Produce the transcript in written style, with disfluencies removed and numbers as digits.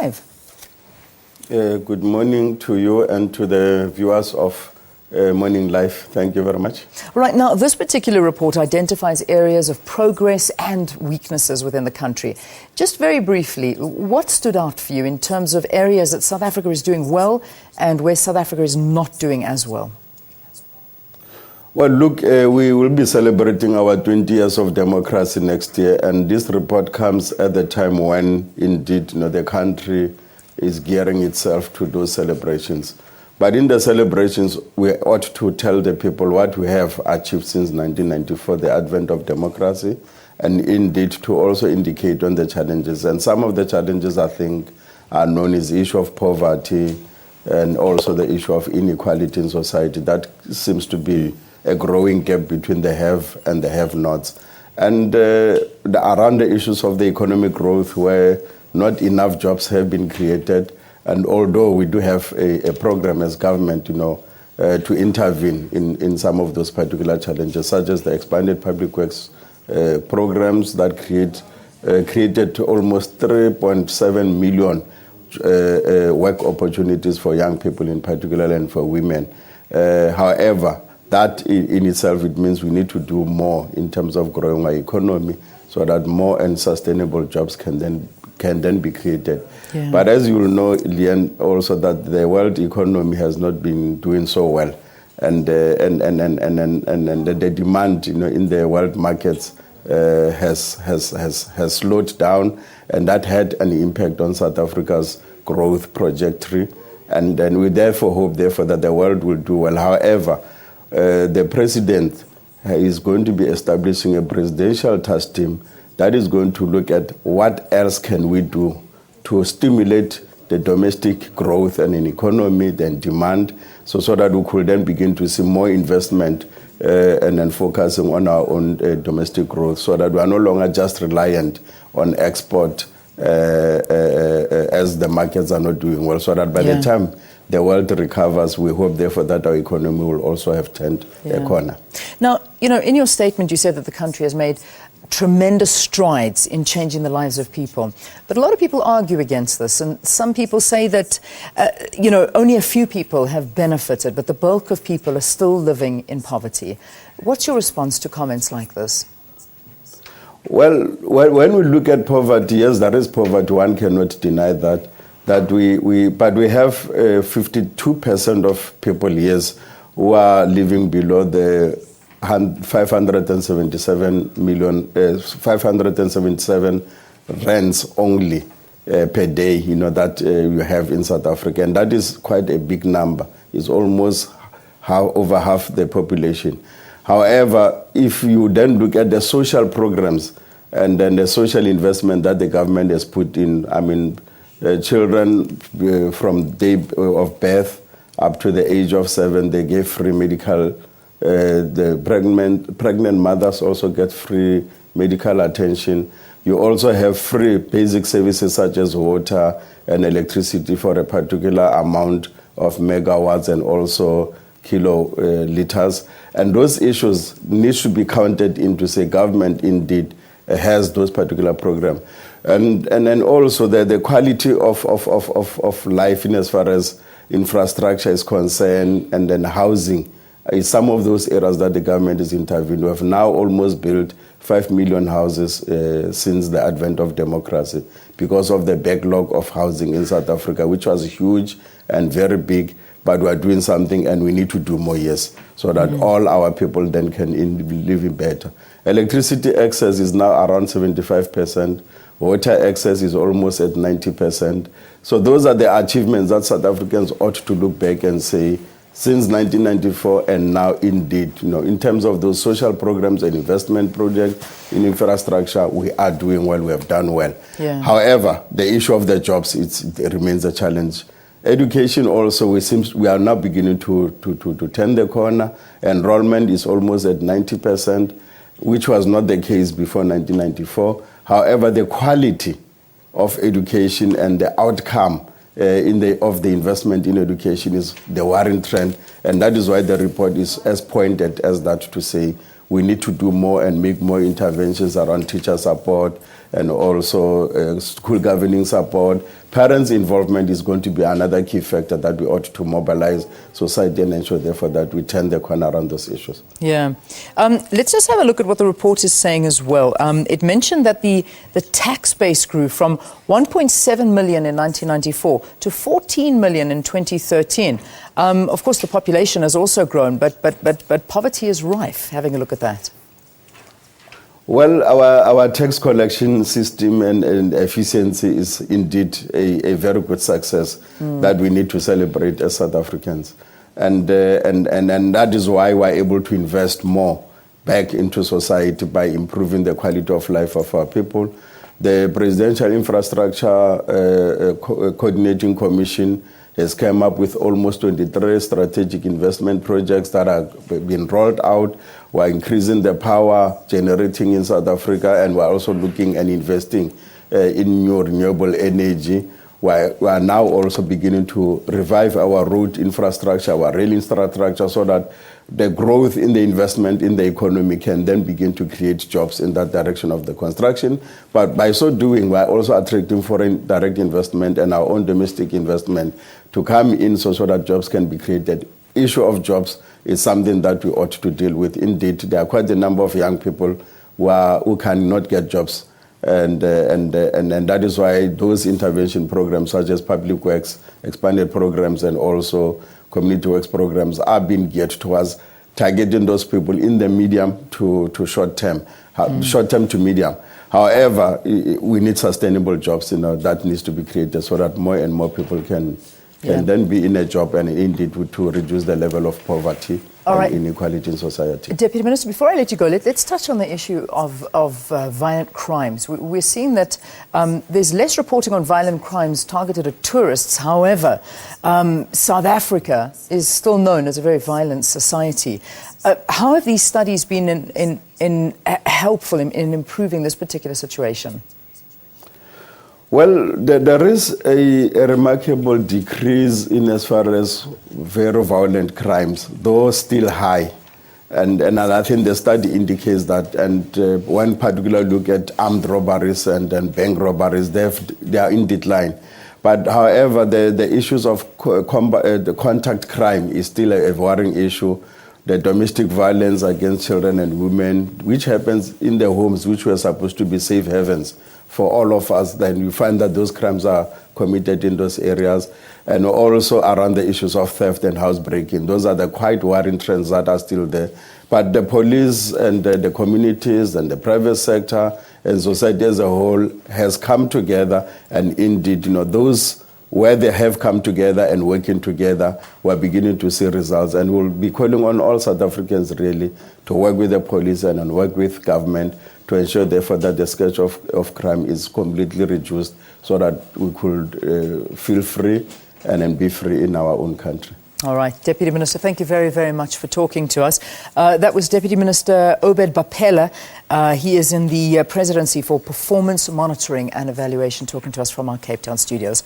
Live. Good morning to you and to the viewers of Morning Live. Thank you very much. Right, now, this particular report identifies areas of progress and weaknesses within the country. Just very briefly, what stood out for you in terms of areas that South Africa is doing well and where South Africa is not doing as well? Well, look, we will be celebrating our 20 years of democracy next year, and this report comes at the time when, indeed, the country is gearing itself to those celebrations. But in the celebrations, we ought to tell the people what we have achieved since 1994, the advent of democracy, and indeed to also indicate on the challenges. And some of the challenges, I think, are known as the issue of poverty and also the issue of inequality in society. That seems to be a growing gap between the have and the have-nots. And around the issues of the economic growth, where not enough jobs have been created. And although we do have a program as government, to intervene in some of those particular challenges, such as the expanded public works programs that created almost 3.7 million work opportunities for young people in particular and for women. However, that in itself, it means we need to do more in terms of growing our economy so that more and sustainable jobs can then be created. Yeah. But as you will know, Leanne, also that the world economy has not been doing so well, and the demand, in the world markets has slowed down, and that had an impact on South Africa's growth trajectory. And then we therefore hope, that the world will do well. However, the president is going to be establishing a presidential task team that is going to look at what else can we do to stimulate the domestic growth and in economy, then demand, so that we could then begin to see more investment and then focusing on our own domestic growth, so that we are no longer just reliant on export as the markets are not doing well, so that by the time the world recovers, we hope, therefore, that our economy will also have turned a corner. Now, in your statement, you said that the country has made tremendous strides in changing the lives of people. But a lot of people argue against this, and some people say that, only a few people have benefited, but the bulk of people are still living in poverty. What's your response to comments like this? Well, when we look at poverty, yes, there is poverty. One cannot deny that. But we have 52% of people, yes, who are living below the 577 rands only per day, that you have in South Africa. And that is quite a big number. It's almost over half the population. However, if you then look at the social programs and then the social investment that the government has put in, children from day of birth up to the age of 7, they gave free medical. The pregnant mothers also get free medical attention. You also have free basic services such as water and electricity for a particular amount of megawatts and also kiloliters. And those issues need to be counted into, say, government indeed has those particular programs. And then also the quality of life in as far as infrastructure is concerned, and then housing is some of those areas that the government is intervening. We have now almost built 5 million houses since the advent of democracy because of the backlog of housing in South Africa, which was huge and very big, but we are doing something and we need to do more, yes, so that all our people then can live better. Electricity access is now around 75%. Water access is almost at 90%. So those are the achievements that South Africans ought to look back and say, since 1994 and now, indeed, in terms of those social programs and investment projects in infrastructure, we are doing well, we have done well. Yeah. However, the issue of the jobs, it remains a challenge. Education also, we are now beginning to turn the corner. Enrollment is almost at 90%, which was not the case before 1994. However, the quality of education and the outcome of the investment in education is the worrying trend, and that is why the report is as pointed as that, to say we need to do more and make more interventions around teacher support, and also school governing support. Parents' involvement is going to be another key factor that we ought to mobilize society and ensure, therefore, that we turn the corner around those issues. Yeah. Let's just have a look at what the report is saying as well. It mentioned that the tax base grew from 1.7 million in 1994 to 14 million in 2013. Of course, the population has also grown, but poverty is rife. Having a look at that. Well, our tax collection system and efficiency is indeed a very good success that we need to celebrate as South Africans. And that is why we're able to invest more back into society by improving the quality of life of our people. The Presidential Infrastructure Coordinating Commission has come up with almost 23 strategic investment projects that have been rolled out. We're increasing the power generating in South Africa, and we're also looking and investing in new renewable energy. We are now also beginning to revive our road infrastructure, our rail infrastructure, so that the growth in the investment in the economy can then begin to create jobs in that direction of the construction. But by so doing, we are also attracting foreign direct investment and our own domestic investment to come in so that jobs can be created. Issue of jobs is something that we ought to deal with. Indeed, there are quite a number of young people who cannot get jobs. And that is why those intervention programs such as public works, expanded programs, and also community works programs are being geared towards targeting those people in the medium to short term, short term to medium. However, we need sustainable jobs, that needs to be created so that more and more people can then be in a job, and indeed to reduce the level of poverty and inequality in society. Deputy Minister, before I let you go, let's touch on the issue of violent crimes. We're seeing that there's less reporting on violent crimes targeted at tourists. However, South Africa is still known as a very violent society. How have these studies been helpful in improving this particular situation? Well, there is a remarkable decrease in as far as very violent crimes, though still high. And I think the study indicates that. And one particular look at armed robberies and bank robberies, they are in decline. But however, the issues of the contact crime is still a worrying issue. The domestic violence against children and women, which happens in the homes which were supposed to be safe havens for all of us, then you find that those crimes are committed in those areas, and also around the issues of theft and housebreaking. Those are the quite worrying trends that are still there. But the police and the communities and the private sector and society as a whole has come together, and indeed, those where they have come together and working together, we're beginning to see results. And we'll be calling on all South Africans really to work with the police and work with government to ensure, therefore, that the scourge of crime is completely reduced so that we could feel free and then be free in our own country. All right, Deputy Minister, thank you very, very much for talking to us. That was Deputy Minister Obed Bapela. He is in the Presidency for Performance Monitoring and Evaluation, talking to us from our Cape Town studios.